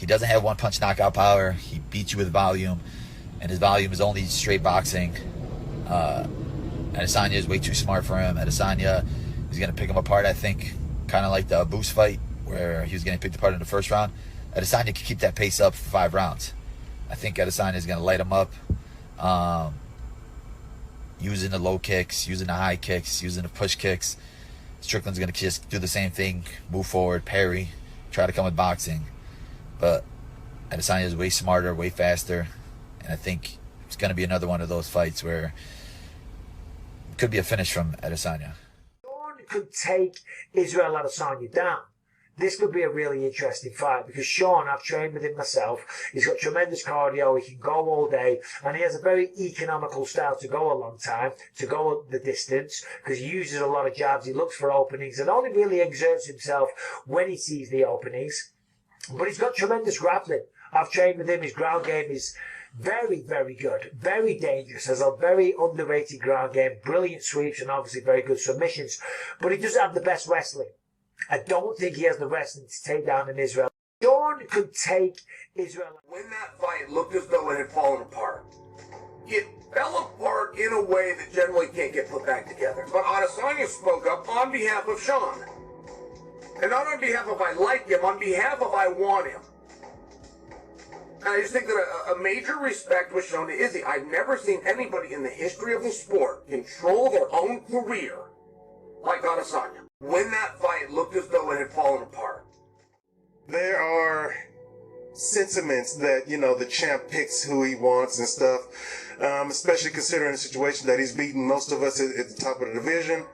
he doesn't have one-punch knockout power. He beats you with volume, and his volume is only straight boxing. Adesanya is way too smart for him. Adesanya is going to pick him apart, I think, kind of like the Boost fight where he was getting picked apart in the first round. Adesanya can keep that pace up for 5 rounds. I think Adesanya is going to light him up, using the low kicks, using the high kicks, using the push kicks. Strickland's going to just do the same thing, move forward, parry, try to come with boxing. But Adesanya is way smarter, way faster, and I think it's going to be another one of those fights where it could be a finish from Adesanya. Sean could take Israel Adesanya down. This could be a really interesting fight because Sean, I've trained with him myself. He's got tremendous cardio. He can go all day, and he has a very economical style to go a long time, to go the distance, because he uses a lot of jabs. He looks for openings and only really exerts himself when he sees the openings. But he's got tremendous grappling. I've trained with him. His ground game is very, very good. Very dangerous. Has a very underrated ground game. Brilliant sweeps and obviously very good submissions. But he doesn't have the best wrestling. I don't think he has the wrestling to take down in Israel. Sean could take Israel. When that fight looked as though it had fallen apart, it fell apart in a way that generally can't get put back together. But Adesanya spoke up on behalf of Sean. And not on behalf of I like him, on behalf of I want him. And I just think that a major respect was shown to Izzy. I've never seen anybody in the history of the sport control their own career like Adesanya. When that fight looked as though it had fallen apart. There are sentiments that, the champ picks who he wants and stuff, especially considering the situation that he's beaten most of us at the top of the division.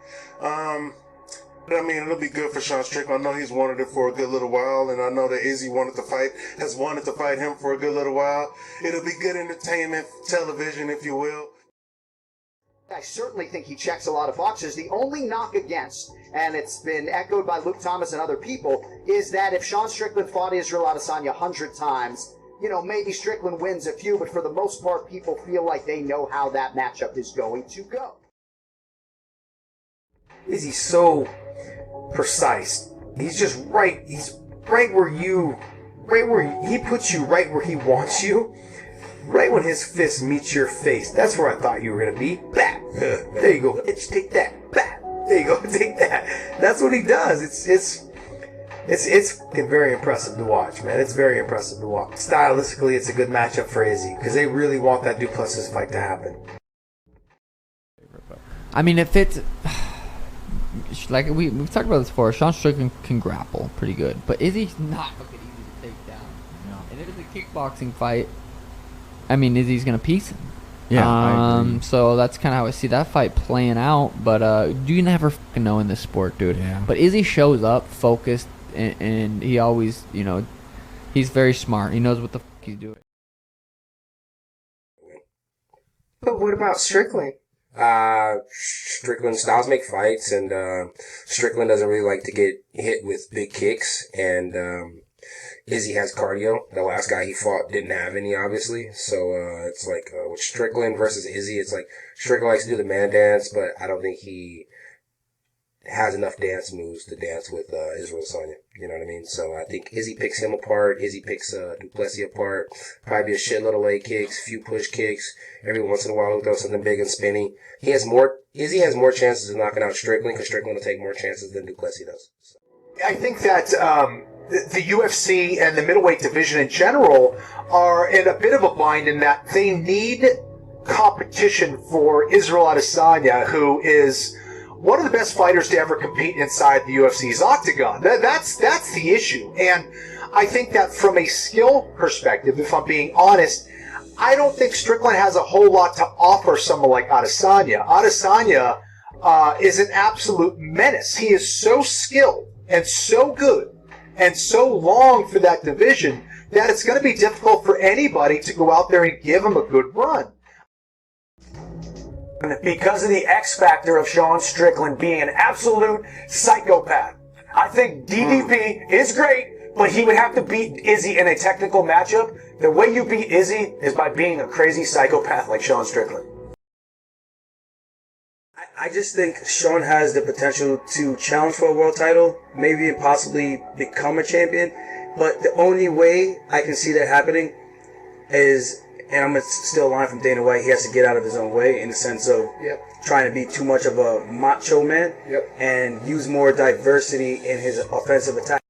But I mean, it'll be good for Sean Strickland. I know he's wanted it for a good little while, and I know that Izzy has wanted to fight him for a good little while. It'll be good entertainment, television, if you will. I certainly think he checks a lot of boxes. The only knock against, and it's been echoed by Luke Thomas and other people, is that if Sean Strickland fought Israel Adesanya 100 times, maybe Strickland wins a few, but for the most part, people feel like they know how that matchup is going to go. Izzy's so precise. He's just right. He's right where he puts you right where he wants you. Right when his fist meets your face. That's where I thought you were going to be. Bah! There you go. Bitch, take that. Bah! There you go. Take that. That's what he does. It's very impressive to watch, man. It's very impressive to watch. Stylistically, it's a good matchup for Izzy because they really want that Duplessis fight to happen. I mean, if it's like we've talked about this before, Sean Strickland can grapple pretty good, but Izzy's not fucking easy to take down. No. And if it's a kickboxing fight, I mean, Izzy's gonna piece him. Yeah. So that's kind of how I see that fight playing out. But you never fucking know in this sport, dude. Yeah. But Izzy shows up focused, and he always, he's very smart. He knows what the fuck he's doing. But what about Strickland? Strickland styles make fights, and Strickland doesn't really like to get hit with big kicks, and Izzy has cardio. The last guy he fought didn't have any, obviously. So it's like with Strickland versus Izzy, it's like Strickland likes to do the man dance, but I don't think he has enough dance moves to dance with Israel Adesanya. You know what I mean? So I think Izzy picks him apart. Izzy picks Duplessis apart. Probably a shitload of leg kicks, few push kicks. Every once in a while he'll throw something big and spinny. Izzy has more chances of knocking out Strickland because Strickland will take more chances than Duplessis does. So. I think that the UFC and the middleweight division in general are in a bit of a bind in that they need competition for Israel Adesanya, who is one of the best fighters to ever compete inside the UFC's octagon. That's the issue. And I think that from a skill perspective, if I'm being honest, I don't think Strickland has a whole lot to offer someone like Adesanya. Adesanya is an absolute menace. He is so skilled and so good and so long for that division that it's going to be difficult for anybody to go out there and give him a good run. Because of the X factor of Sean Strickland being an absolute psychopath. I think DDP is great, but he would have to beat Izzy in a technical matchup. The way you beat Izzy is by being a crazy psychopath like Sean Strickland. I just think Sean has the potential to challenge for a world title, maybe and possibly become a champion. But the only way I can see that happening is, and I'm going to steal a line from Dana White, he has to get out of his own way in the sense of trying to be too much of a macho man and use more diversity in his offensive attack.